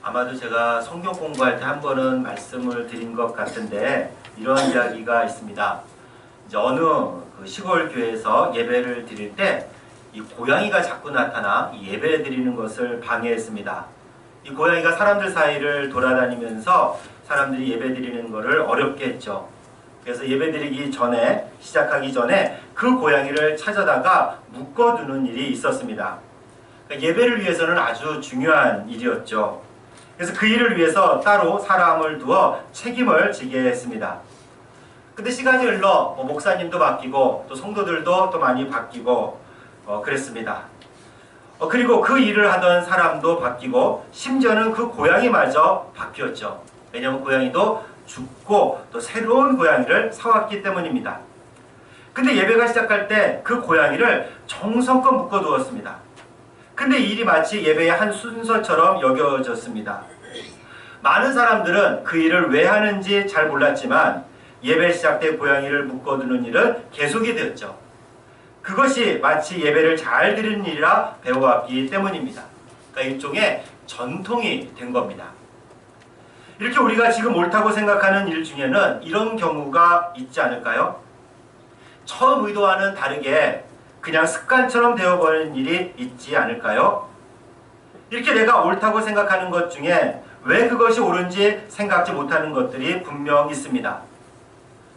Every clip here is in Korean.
아마도 제가 성경 공부할 때 한 번은 말씀을 드린 것 같은데 이런 이야기가 있습니다. 이제 어느 그 시골 교회에서 예배를 드릴 때 이 고양이가 자꾸 나타나 이 예배 드리는 것을 방해했습니다. 이 고양이가 사람들 사이를 돌아다니면서 사람들이 예배 드리는 것을 어렵게 했죠. 그래서 예배 드리기 전에, 시작하기 전에 그 고양이를 찾아다가 묶어두는 일이 있었습니다. 그러니까 예배를 위해서는 아주 중요한 일이었죠. 그래서 그 일을 위해서 따로 사람을 두어 책임을 지게 했습니다. 근데 시간이 흘러 목사님도 바뀌고 또 성도들도 또 많이 바뀌고 그랬습니다. 그리고 그 일을 하던 사람도 바뀌고 심지어는 그 고양이마저 바뀌었죠. 왜냐하면 고양이도 죽고 또 새로운 고양이를 사왔기 때문입니다. 근데 예배가 시작할 때 그 고양이를 정성껏 묶어두었습니다. 근데 이 일이 마치 예배의 한 순서처럼 여겨졌습니다. 많은 사람들은 그 일을 왜 하는지 잘 몰랐지만 예배 시작 때 고양이를 묶어두는 일은 계속이 되었죠. 그것이 마치 예배를 잘 드리는 일이라 배워왔기 때문입니다. 그러니까 일종의 전통이 된 겁니다. 이렇게 우리가 지금 옳다고 생각하는 일 중에는 이런 경우가 있지 않을까요? 처음 의도와는 다르게 그냥 습관처럼 되어버리는 일이 있지 않을까요? 이렇게 내가 옳다고 생각하는 것 중에 왜 그것이 옳은지 생각지 못하는 것들이 분명 있습니다.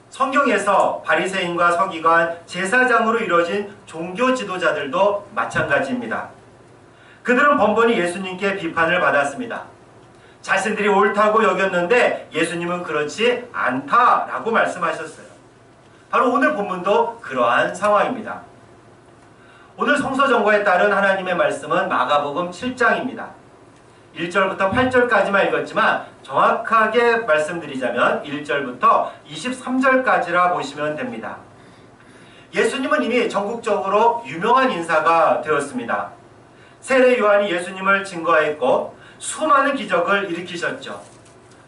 성경에서 바리새인과 서기관, 제사장으로 이루어진 종교 지도자들도 마찬가지입니다. 그들은 번번이 예수님께 비판을 받았습니다. 자신들이 옳다고 여겼는데 예수님은 그렇지 않다라고 말씀하셨어요. 바로 오늘 본문도 그러한 상황입니다. 오늘 성서정거에 따른 하나님의 말씀은 마가복음 7장입니다. 1절부터 8절까지만 읽었지만 정확하게 말씀드리자면 1절부터 23절까지라 보시면 됩니다. 예수님은 이미 전국적으로 유명한 인사가 되었습니다. 세례 요한이 예수님을 증거했고 수많은 기적을 일으키셨죠.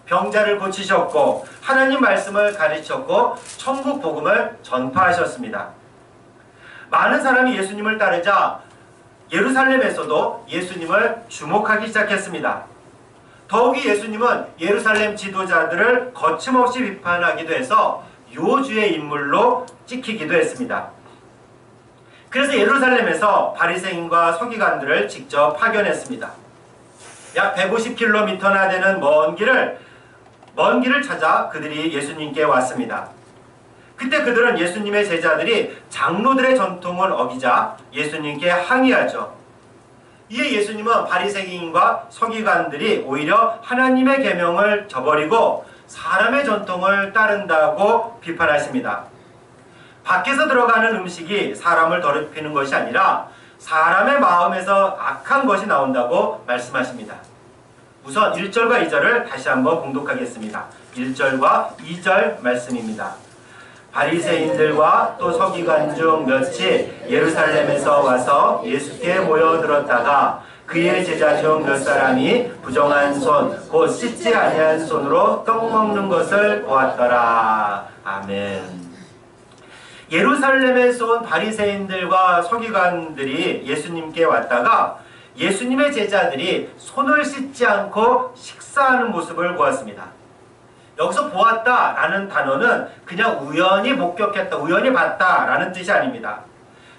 병자를 고치셨고 하나님 말씀을 가르쳤고 천국 복음을 전파하셨습니다. 많은 사람이 예수님을 따르자 예루살렘에서도 예수님을 주목하기 시작했습니다. 더욱이 예수님은 예루살렘 지도자들을 거침없이 비판하기도 해서 요주의 인물로 찍히기도 했습니다. 그래서 예루살렘에서 바리새인과 서기관들을 직접 파견했습니다. 약 150km나 되는 먼 길을 찾아 그들이 예수님께 왔습니다. 그때 그들은 예수님의 제자들이 장로들의 전통을 어기자 예수님께 항의하죠. 이에 예수님은 바리새인과 서기관들이 오히려 하나님의 계명을 저버리고 사람의 전통을 따른다고 비판하십니다. 밖에서 들어가는 음식이 사람을 더럽히는 것이 아니라 사람의 마음에서 악한 것이 나온다고 말씀하십니다. 우선 1절과 2절을 다시 한번 봉독하겠습니다. 1절과 2절 말씀입니다. 바리새인들과 또 서기관 중 몇이 예루살렘에서 와서 예수께 모여들었다가 그의 제자 중 몇 사람이 부정한 손, 곧 씻지 아니한 손으로 떡 먹는 것을 보았더라. 아멘. 예루살렘에서 온 바리새인들과 서기관들이 예수님께 왔다가 예수님의 제자들이 손을 씻지 않고 식사하는 모습을 보았습니다. 여기서 보았다라는 단어는 그냥 우연히 목격했다, 우연히 봤다라는 뜻이 아닙니다.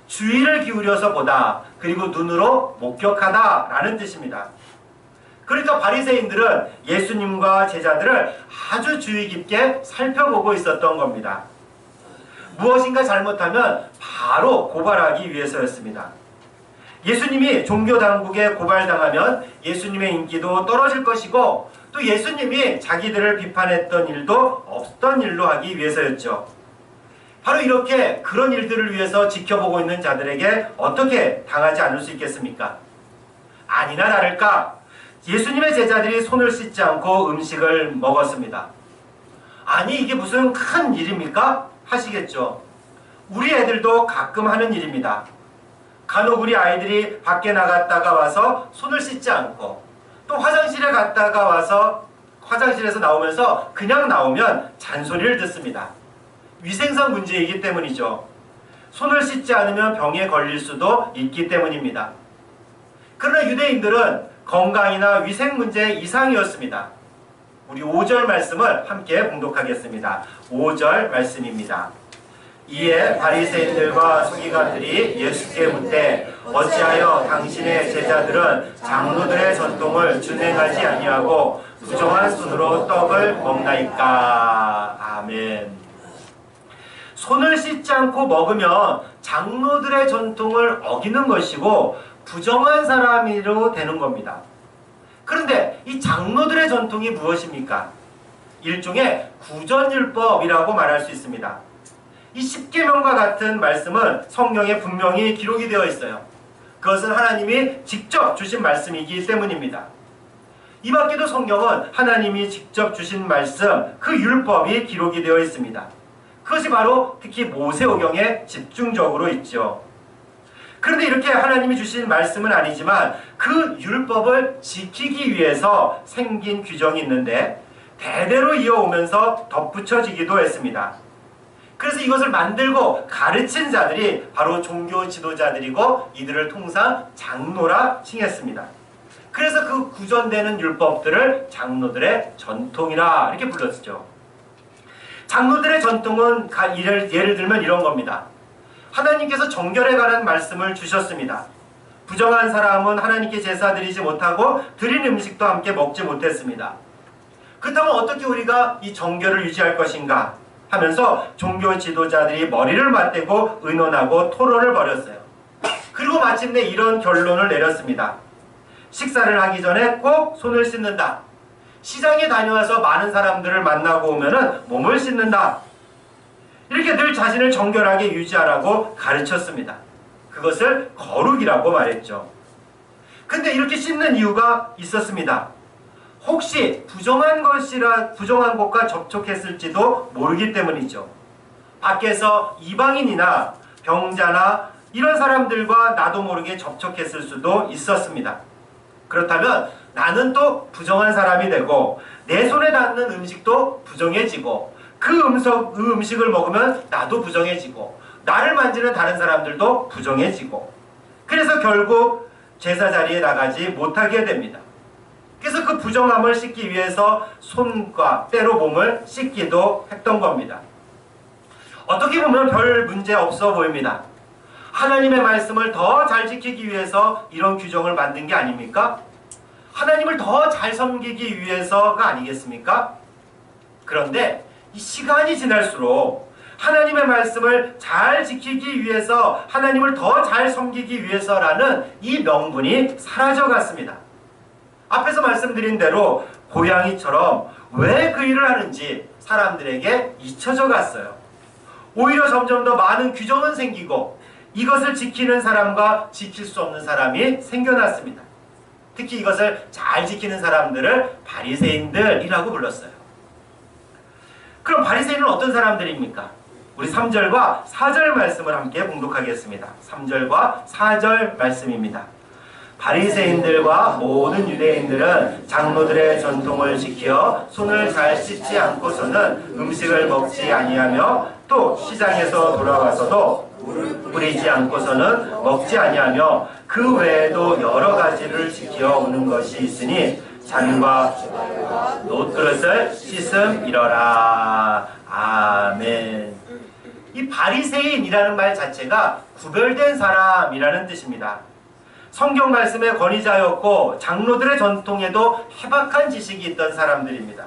주의를 기울여서 보다, 그리고 눈으로 목격하다라는 뜻입니다. 그러니까 바리새인들은 예수님과 제자들을 아주 주의 깊게 살펴보고 있었던 겁니다. 무엇인가 잘못하면 바로 고발하기 위해서였습니다. 예수님이 종교당국에 고발당하면 예수님의 인기도 떨어질 것이고 또 예수님이 자기들을 비판했던 일도 없던 일로 하기 위해서였죠. 바로 이렇게 그런 일들을 위해서 지켜보고 있는 자들에게 어떻게 당하지 않을 수 있겠습니까? 아니나 다를까 예수님의 제자들이 손을 씻지 않고 음식을 먹었습니다. 아니 이게 무슨 큰 일입니까? 하시겠죠. 우리 애들도 가끔 하는 일입니다. 간혹 우리 아이들이 밖에 나갔다가 와서 손을 씻지 않고 또 화장실에 갔다가 와서 화장실에서 나오면서 그냥 나오면 잔소리를 듣습니다. 위생상 문제이기 때문이죠. 손을 씻지 않으면 병에 걸릴 수도 있기 때문입니다. 그러나 유대인들은 건강이나 위생 문제 이상이었습니다. 우리 5절 말씀을 함께 봉독하겠습니다. 5절 말씀입니다. 이에 바리새인들과 서기관들이 예수께 묻되 어찌하여 당신의 제자들은 장로들의 전통을 준행하지 아니하고 부정한 손으로 떡을 먹나이까. 아멘. 손을 씻지 않고 먹으면 장로들의 전통을 어기는 것이고 부정한 사람으로 되는 겁니다. 그런데 이 장로들의 전통이 무엇입니까? 일종의 구전율법이라고 말할 수 있습니다. 이 십계명과 같은 말씀은 성경에 분명히 기록이 되어 있어요. 그것은 하나님이 직접 주신 말씀이기 때문입니다. 이 밖에도 성경은 하나님이 직접 주신 말씀, 그 율법이 기록이 되어 있습니다. 그것이 바로 특히 모세오경에 집중적으로 있죠. 그런데 이렇게 하나님이 주신 말씀은 아니지만 그 율법을 지키기 위해서 생긴 규정이 있는데 대대로 이어오면서 덧붙여지기도 했습니다. 그래서 이것을 만들고 가르친 자들이 바로 종교 지도자들이고 이들을 통상 장로라 칭했습니다. 그래서 그 구전되는 율법들을 장로들의 전통이라 이렇게 불렀죠. 장로들의 전통은 예를 들면 이런 겁니다. 하나님께서 정결에 관한 말씀을 주셨습니다. 부정한 사람은 하나님께 제사 드리지 못하고 드린 음식도 함께 먹지 못했습니다. 그렇다면 어떻게 우리가 이 정결을 유지할 것인가 하면서 종교 지도자들이 머리를 맞대고 의논하고 토론을 벌였어요. 그리고 마침내 이런 결론을 내렸습니다. 식사를 하기 전에 꼭 손을 씻는다. 시장에 다녀와서 많은 사람들을 만나고 오면은 몸을 씻는다. 이렇게 늘 자신을 정결하게 유지하라고 가르쳤습니다. 그것을 거룩이라고 말했죠. 근데 이렇게 씻는 이유가 있었습니다. 혹시 부정한 것과 접촉했을지도 모르기 때문이죠. 밖에서 이방인이나 병자나 이런 사람들과 나도 모르게 접촉했을 수도 있었습니다. 그렇다면 나는 또 부정한 사람이 되고 내 손에 닿는 음식도 부정해지고 그 음식을 먹으면 나도 부정해지고 나를 만지는 다른 사람들도 부정해지고 그래서 결국 제사 자리에 나가지 못하게 됩니다. 그래서 그 부정함을 씻기 위해서 손과 때로 몸을 씻기도 했던 겁니다. 어떻게 보면 별 문제 없어 보입니다. 하나님의 말씀을 더 잘 지키기 위해서 이런 규정을 만든 게 아닙니까? 하나님을 더 잘 섬기기 위해서가 아니겠습니까? 그런데 이 시간이 지날수록 하나님의 말씀을 잘 지키기 위해서 하나님을 더 잘 섬기기 위해서라는 이 명분이 사라져갔습니다. 앞에서 말씀드린 대로 고양이처럼 왜 그 일을 하는지 사람들에게 잊혀져 갔어요. 오히려 점점 더 많은 규정은 생기고 이것을 지키는 사람과 지킬 수 없는 사람이 생겨났습니다. 특히 이것을 잘 지키는 사람들을 바리새인들이라고 불렀어요. 그럼 바리새인은 어떤 사람들입니까? 우리 3절과 4절 말씀을 함께 봉독하겠습니다. 3절과 4절 말씀입니다. 바리새인들과 모든 유대인들은 장로들의 전통을 지켜 손을 잘 씻지 않고서는 음식을 먹지 아니하며 또 시장에서 돌아와서도 뿌리지 않고서는 먹지 아니하며 그 외에도 여러 가지를 지켜 오는 것이 있으니 잔과 놋그릇을 씻음이러라. 아멘. 이 바리새인이라는 말 자체가 구별된 사람이라는 뜻입니다. 성경 말씀의 권위자였고 장로들의 전통에도 해박한 지식이 있던 사람들입니다.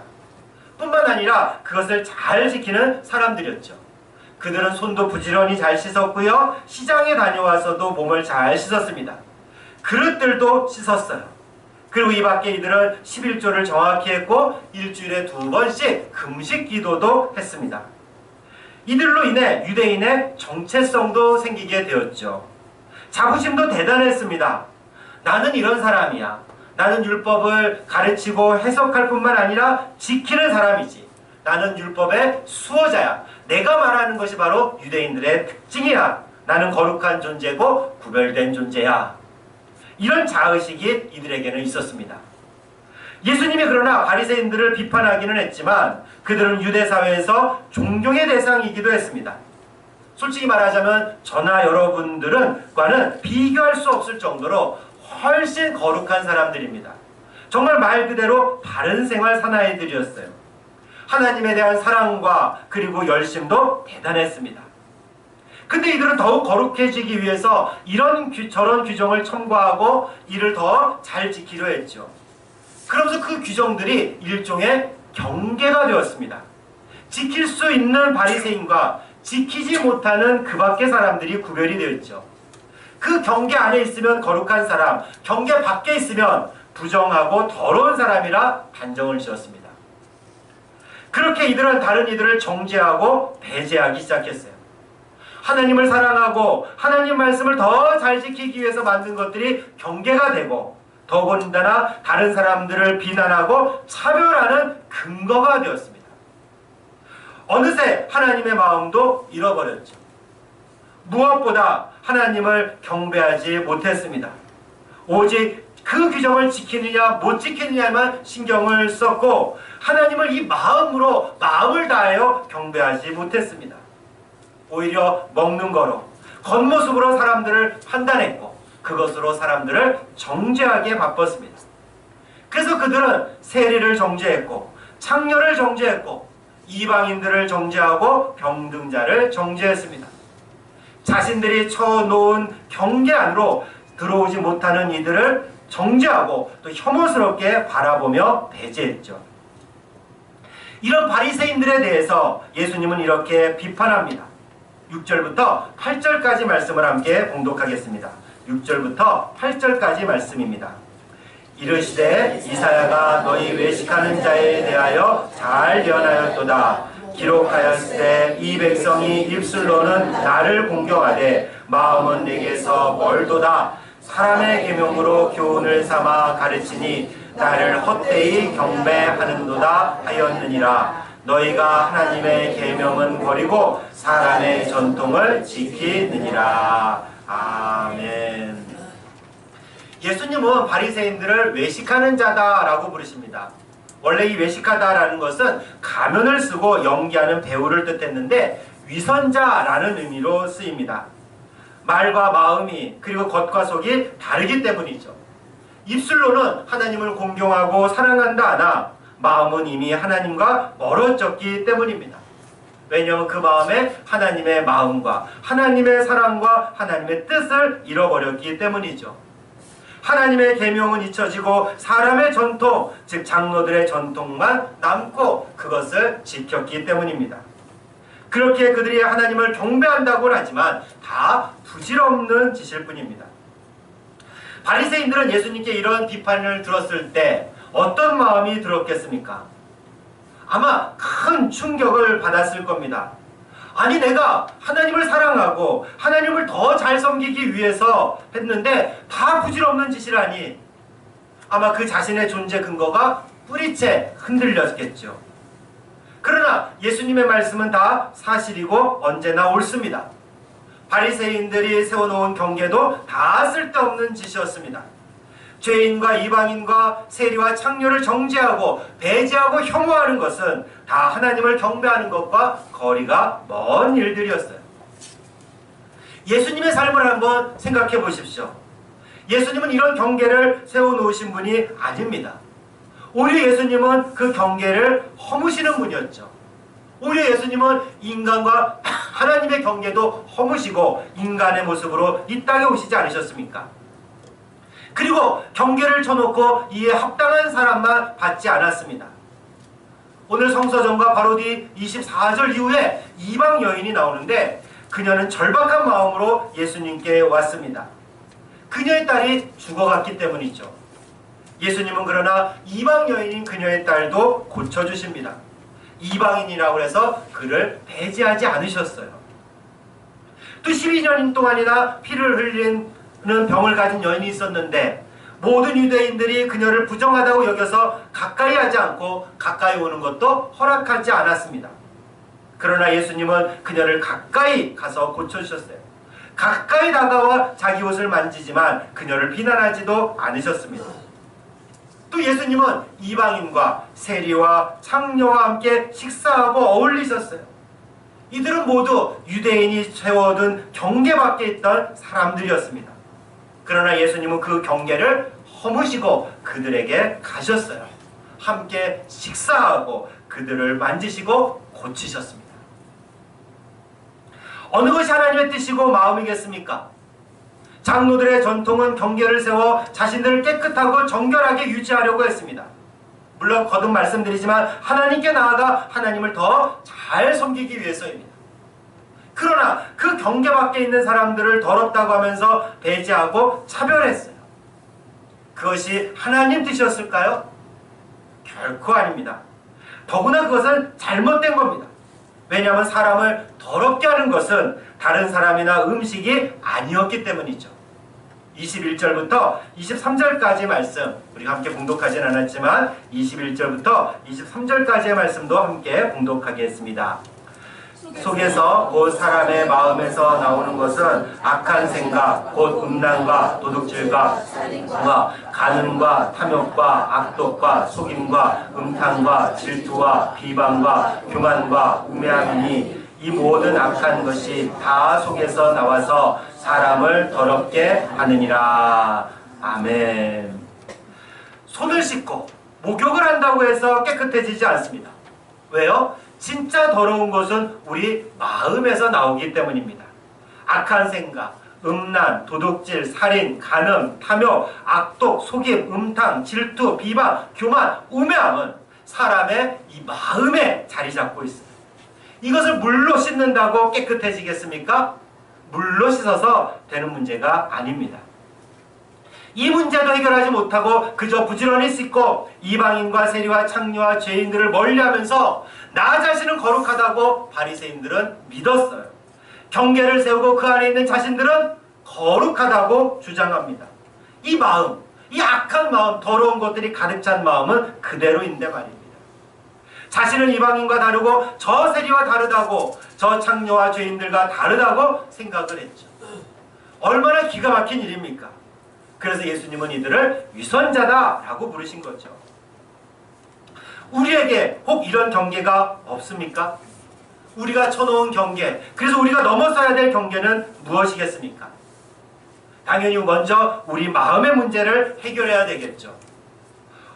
뿐만 아니라 그것을 잘 지키는 사람들이었죠. 그들은 손도 부지런히 잘 씻었고요. 시장에 다녀와서도 몸을 잘 씻었습니다. 그릇들도 씻었어요. 그리고 이 밖에 이들은 11조를 정확히 했고 일주일에 2번씩 금식 기도도 했습니다. 이들로 인해 유대인의 정체성도 생기게 되었죠. 자부심도 대단했습니다. 나는 이런 사람이야. 나는 율법을 가르치고 해석할 뿐만 아니라 지키는 사람이지. 나는 율법의 수호자야. 내가 말하는 것이 바로 유대인들의 특징이야. 나는 거룩한 존재고 구별된 존재야. 이런 자의식이 이들에게는 있었습니다. 예수님이 그러나 바리새인들을 비판하기는 했지만 그들은 유대 사회에서 존경의 대상이기도 했습니다. 솔직히 말하자면 저나 여러분들과는 비교할 수 없을 정도로 훨씬 거룩한 사람들입니다. 정말 말 그대로 바른 생활 사나이들이었어요. 하나님에 대한 사랑과 그리고 열심도 대단했습니다. 근데 이들은 더욱 거룩해지기 위해서 저런 규정을 첨가하고 이를 더 잘 지키려 했죠. 그러면서 그 규정들이 일종의 경계가 되었습니다. 지킬 수 있는 바리새인과 지키지 못하는 그 밖의 사람들이 구별이 되었죠. 그 경계 안에 있으면 거룩한 사람, 경계 밖에 있으면 부정하고 더러운 사람이라 단정을 지었습니다. 그렇게 이들은 다른 이들을 정죄하고 배제하기 시작했어요. 하나님을 사랑하고 하나님 말씀을 더 잘 지키기 위해서 만든 것들이 경계가 되고 더군다나 다른 사람들을 비난하고 차별하는 근거가 되었습니다. 어느새 하나님의 마음도 잃어버렸죠. 무엇보다 하나님을 경배하지 못했습니다. 오직 그 규정을 지키느냐 못 지키느냐에만 신경을 썼고 하나님을 이 마음을 다하여 경배하지 못했습니다. 오히려 먹는 거로 겉모습으로 사람들을 판단했고 그것으로 사람들을 정죄하기에 바빴습니다. 그래서 그들은 세리를 정죄했고 창녀를 정죄했고 이방인들을 정죄하고 병등자를 정죄했습니다. 자신들이 쳐놓은 경계 안으로 들어오지 못하는 이들을 정죄하고 또 혐오스럽게 바라보며 배제했죠. 이런 바리새인들에 대해서 예수님은 이렇게 비판합니다. 6절부터 8절까지 말씀을 함께 봉독하겠습니다. 6절부터 8절까지 말씀입니다. 이르시되 이사야가 너희 외식하는 자에 대하여 잘 예언하였도다. 기록하였으되 이 백성이 입술로는 나를 공경하되 마음은 내게서 멀도다. 사람의 계명으로 교훈을 삼아 가르치니 나를 헛되이 경배하는도다 하였느니라. 너희가 하나님의 계명은 버리고 사람의 전통을 지키느니라. 아멘. 예수님은 바리새인들을 외식하는 자다라고 부르십니다. 원래 이 외식하다라는 것은 가면을 쓰고 연기하는 배우를 뜻했는데 위선자라는 의미로 쓰입니다. 말과 마음이 그리고 겉과 속이 다르기 때문이죠. 입술로는 하나님을 공경하고 사랑한다 하나 마음은 이미 하나님과 멀어졌기 때문입니다. 왜냐하면 그 마음에 하나님의 마음과 하나님의 사랑과 하나님의 뜻을 잃어버렸기 때문이죠. 하나님의 계명은 잊혀지고 사람의 전통, 즉 장로들의 전통만 남고 그것을 지켰기 때문입니다. 그렇게 그들이 하나님을 경배한다고는 하지만 다 부질없는 짓일 뿐입니다. 바리새인들은 예수님께 이런 비판을 들었을 때 어떤 마음이 들었겠습니까? 아마 큰 충격을 받았을 겁니다. 아니 내가 하나님을 사랑하고 하나님을 더 잘 섬기기 위해서 했는데 다 부질없는 짓이라니 아마 그 자신의 존재 근거가 뿌리째 흔들렸겠죠. 그러나 예수님의 말씀은 다 사실이고 언제나 옳습니다. 바리새인들이 세워놓은 경계도 다 쓸데없는 짓이었습니다. 죄인과 이방인과 세리와 창녀를 정죄하고 배제하고 혐오하는 것은 다 하나님을 경배하는 것과 거리가 먼 일들이었어요. 예수님의 삶을 한번 생각해 보십시오. 예수님은 이런 경계를 세워놓으신 분이 아닙니다. 오히려 예수님은 그 경계를 허무시는 분이었죠. 오히려 예수님은 인간과 하나님의 경계도 허무시고 인간의 모습으로 이 땅에 오시지 않으셨습니까? 그리고 경계를 쳐놓고 이에 합당한 사람만 받지 않았습니다. 오늘 성서전과 바로 뒤 24절 이후에 이방 여인이 나오는데 그녀는 절박한 마음으로 예수님께 왔습니다. 그녀의 딸이 죽어갔기 때문이죠. 예수님은 그러나 이방 여인인 그녀의 딸도 고쳐주십니다. 이방인이라고 해서 그를 배제하지 않으셨어요. 또 12년 동안이나 피를 흘리는 병을 가진 여인이 있었는데 모든 유대인들이 그녀를 부정하다고 여겨서 가까이 하지 않고 가까이 오는 것도 허락하지 않았습니다. 그러나 예수님은 그녀를 가까이 가서 고쳐주셨어요. 가까이 다가와 자기 옷을 만지지만 그녀를 비난하지도 않으셨습니다. 또 예수님은 이방인과 세리와 창녀와 함께 식사하고 어울리셨어요. 이들은 모두 유대인이 세워둔 경계 밖에 있던 사람들이었습니다. 그러나 예수님은 그 경계를 허무시고 그들에게 가셨어요. 함께 식사하고 그들을 만지시고 고치셨습니다. 어느 것이 하나님의 뜻이고 마음이겠습니까? 장로들의 전통은 경계를 세워 자신들을 깨끗하고 정결하게 유지하려고 했습니다. 물론 거듭 말씀드리지만 하나님께 나아가 하나님을 더 잘 섬기기 위해서입니다. 그러나 그 경계 밖에 있는 사람들을 더럽다고 하면서 배제하고 차별했어요. 그것이 하나님 뜻이었을까요? 결코 아닙니다. 더구나 그것은 잘못된 겁니다. 왜냐하면 사람을 더럽게 하는 것은 다른 사람이나 음식이 아니었기 때문이죠. 21절부터 23절까지의 말씀, 우리가 함께 봉독하진 않았지만 21절부터 23절까지의 말씀도 함께 봉독하겠습니다. 속에서 곧 사람의 마음에서 나오는 것은 악한 생각, 곧 음란과 도둑질과 간음과 탐욕과 악독과 속임과 음탕과 질투와 비방과 교만과 우매함이니 이 모든 악한 것이 다 속에서 나와서 사람을 더럽게 하느니라. 아멘. 손을 씻고 목욕을 한다고 해서 깨끗해지지 않습니다. 왜요? 진짜 더러운 것은 우리 마음에서 나오기 때문입니다. 악한 생각, 음란, 도둑질, 살인, 간음, 탐욕, 악독, 속임, 음탕, 질투, 비방, 교만, 우매함은 사람의 이 마음에 자리 잡고 있습니다. 이것을 물로 씻는다고 깨끗해지겠습니까? 물로 씻어서 되는 문제가 아닙니다. 이 문제도 해결하지 못하고 그저 부지런히 씻고 이방인과 세리와 창녀와 죄인들을 멀리하면서 나 자신은 거룩하다고 바리새인들은 믿었어요. 경계를 세우고 그 안에 있는 자신들은 거룩하다고 주장합니다. 이 마음, 이 악한 마음, 더러운 것들이 가득 찬 마음은 그대로인데 말입니다. 자신은 이방인과 다르고 저 세리와 다르다고, 저 창녀와 죄인들과 다르다고 생각을 했죠. 얼마나 기가 막힌 일입니까? 그래서 예수님은 이들을 위선자다라고 부르신 거죠. 우리에게 혹 이런 경계가 없습니까? 우리가 쳐놓은 경계, 그래서 우리가 넘어서야 될 경계는 무엇이겠습니까? 당연히 먼저 우리 마음의 문제를 해결해야 되겠죠.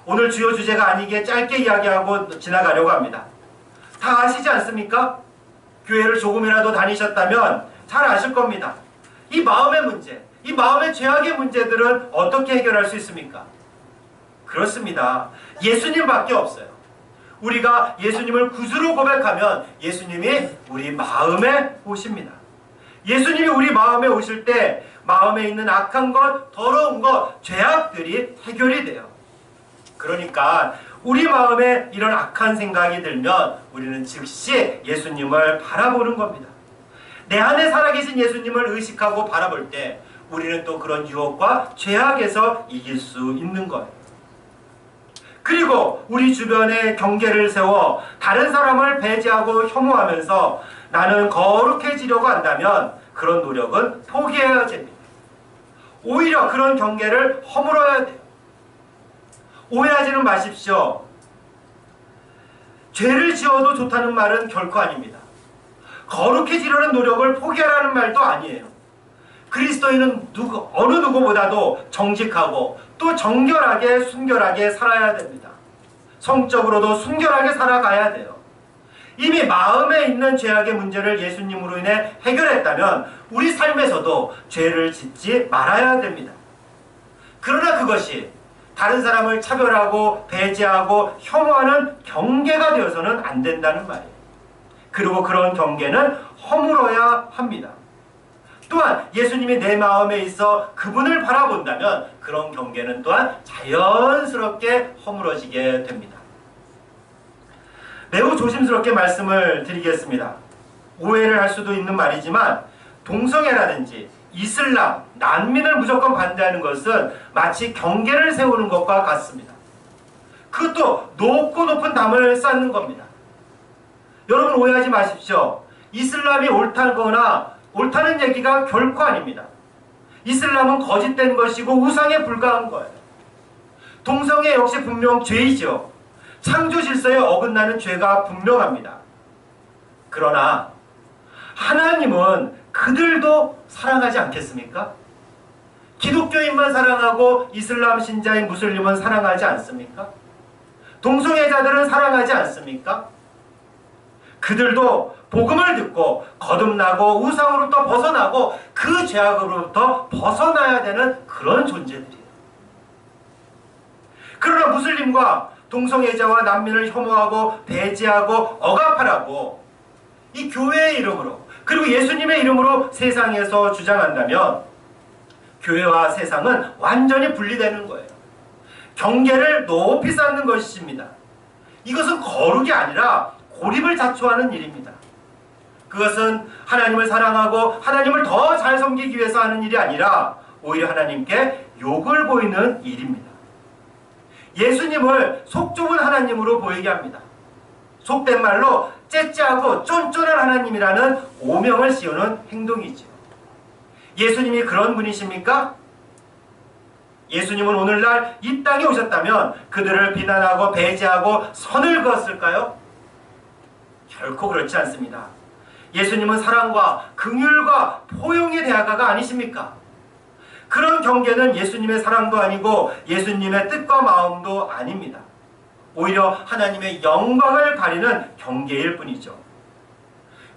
오늘 주요 주제가 아니기에 짧게 이야기하고 지나가려고 합니다. 다 아시지 않습니까? 교회를 조금이라도 다니셨다면 잘 아실 겁니다. 이 마음의 문제, 이 마음의 죄악의 문제들은 어떻게 해결할 수 있습니까? 그렇습니다. 예수님밖에 없어요. 우리가 예수님을 구주로 고백하면 예수님이 우리 마음에 오십니다. 예수님이 우리 마음에 오실 때 마음에 있는 악한 것, 더러운 것, 죄악들이 해결이 돼요. 그러니까 우리 마음에 이런 악한 생각이 들면 우리는 즉시 예수님을 바라보는 겁니다. 내 안에 살아계신 예수님을 의식하고 바라볼 때 우리는 또 그런 유혹과 죄악에서 이길 수 있는 거예요. 그리고 우리 주변에 경계를 세워 다른 사람을 배제하고 혐오하면서 나는 거룩해지려고 한다면 그런 노력은 포기해야 됩니다. 오히려 그런 경계를 허물어야 돼요. 오해하지는 마십시오. 죄를 지어도 좋다는 말은 결코 아닙니다. 거룩해지려는 노력을 포기하라는 말도 아니에요. 그리스도인은 어느 누구보다도 정직하고 또 정결하게 순결하게 살아야 됩니다. 성적으로도 순결하게 살아가야 돼요. 이미 마음에 있는 죄악의 문제를 예수님으로 인해 해결했다면 우리 삶에서도 죄를 짓지 말아야 됩니다. 그러나 그것이 다른 사람을 차별하고 배제하고 혐오하는 경계가 되어서는 안 된다는 말이에요. 그리고 그런 경계는 허물어야 합니다. 또한 예수님이 내 마음에 있어 그분을 바라본다면 그런 경계는 또한 자연스럽게 허물어지게 됩니다. 매우 조심스럽게 말씀을 드리겠습니다. 오해를 할 수도 있는 말이지만 동성애라든지 이슬람, 난민을 무조건 반대하는 것은 마치 경계를 세우는 것과 같습니다. 그것도 높고 높은 담을 쌓는 겁니다. 여러분 오해하지 마십시오. 이슬람이 옳다는 얘기가 결코 아닙니다. 이슬람은 거짓된 것이고 우상에 불과한 거예요. 동성애 역시 분명 죄이죠. 창조 질서에 어긋나는 죄가 분명합니다. 그러나 하나님은 그들도 사랑하지 않겠습니까? 기독교인만 사랑하고 이슬람 신자인 무슬림은 사랑하지 않습니까? 동성애자들은 사랑하지 않습니까? 그들도 복음을 듣고 거듭나고 우상으로부터 벗어나고 그 죄악으로부터 벗어나야 되는 그런 존재들이에요. 그러나 무슬림과 동성애자와 난민을 혐오하고 배제하고 억압하라고 이 교회의 이름으로 그리고 예수님의 이름으로 세상에서 주장한다면 교회와 세상은 완전히 분리되는 거예요. 경계를 높이 쌓는 것입니다. 이것은 거룩이 아니라 고립을 자초하는 일입니다. 그것은 하나님을 사랑하고 하나님을 더 잘 섬기기 위해서 하는 일이 아니라 오히려 하나님께 욕을 보이는 일입니다. 예수님을 속 좁은 하나님으로 보이게 합니다. 속된 말로 째째하고 쫀쫀한 하나님이라는 오명을 씌우는 행동이죠. 예수님이 그런 분이십니까? 예수님은 오늘날 이 땅에 오셨다면 그들을 비난하고 배제하고 선을 그었을까요? 결코 그렇지 않습니다. 예수님은 사랑과 긍휼과 포용의 대화가가 아니십니까? 그런 경계는 예수님의 사랑도 아니고 예수님의 뜻과 마음도 아닙니다. 오히려 하나님의 영광을 가리는 경계일 뿐이죠.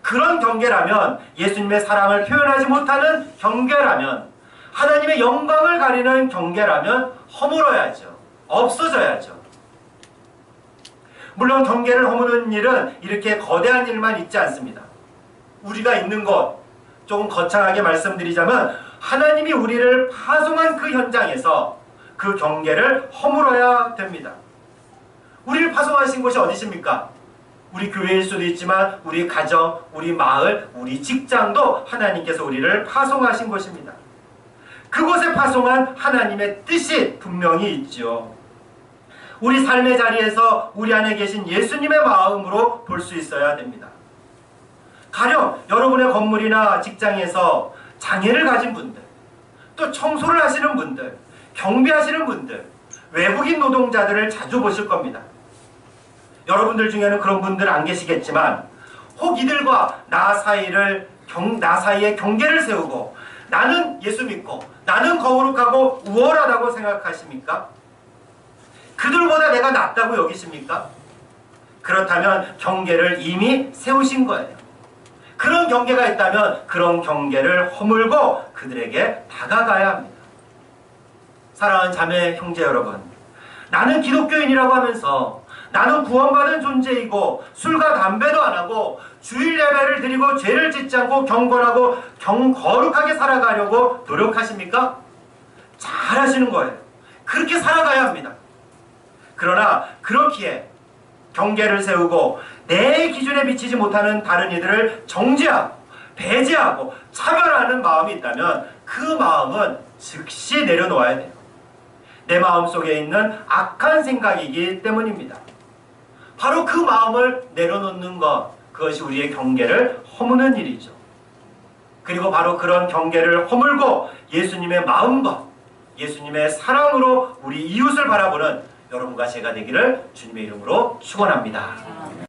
그런 경계라면, 예수님의 사랑을 표현하지 못하는 경계라면, 하나님의 영광을 가리는 경계라면 허물어야죠. 없어져야죠. 물론 경계를 허무는 일은 이렇게 거대한 일만 있지 않습니다. 우리가 있는 곳, 조금 거창하게 말씀드리자면 하나님이 우리를 파송한 그 현장에서 그 경계를 허물어야 됩니다. 우리를 파송하신 곳이 어디십니까? 우리 교회일 수도 있지만 우리 가정, 우리 마을, 우리 직장도 하나님께서 우리를 파송하신 곳입니다. 그곳에 파송한 하나님의 뜻이 분명히 있죠. 우리 삶의 자리에서 우리 안에 계신 예수님의 마음으로 볼 수 있어야 됩니다. 가령 여러분의 건물이나 직장에서 장애를 가진 분들, 또 청소를 하시는 분들, 경비하시는 분들, 외국인 노동자들을 자주 보실 겁니다. 여러분들 중에는 그런 분들 안 계시겠지만 혹 이들과 나 사이에 경계를 세우고 나는 예수 믿고 나는 거룩하고 우월하다고 생각하십니까? 그들보다 내가 낫다고 여기십니까? 그렇다면 경계를 이미 세우신 거예요. 그런 경계가 있다면 그런 경계를 허물고 그들에게 다가가야 합니다. 사랑하는 자매 형제 여러분, 나는 기독교인이라고 하면서 나는 구원받은 존재이고 술과 담배도 안 하고 주일 예배를 드리고 죄를 짓지 않고 경건하고 거룩하게 살아가려고 노력하십니까? 잘하시는 거예요. 그렇게 살아가야 합니다. 그러나 그렇기에 경계를 세우고 내 기준에 미치지 못하는 다른 이들을 정죄하고 배제하고 차별하는 마음이 있다면 그 마음은 즉시 내려놓아야 돼요. 내 마음속에 있는 악한 생각이기 때문입니다. 바로 그 마음을 내려놓는 것, 그것이 우리의 경계를 허무는 일이죠. 그리고 바로 그런 경계를 허물고 예수님의 마음과 예수님의 사랑으로 우리 이웃을 바라보는 여러분과 제가 되기를 주님의 이름으로 축원합니다.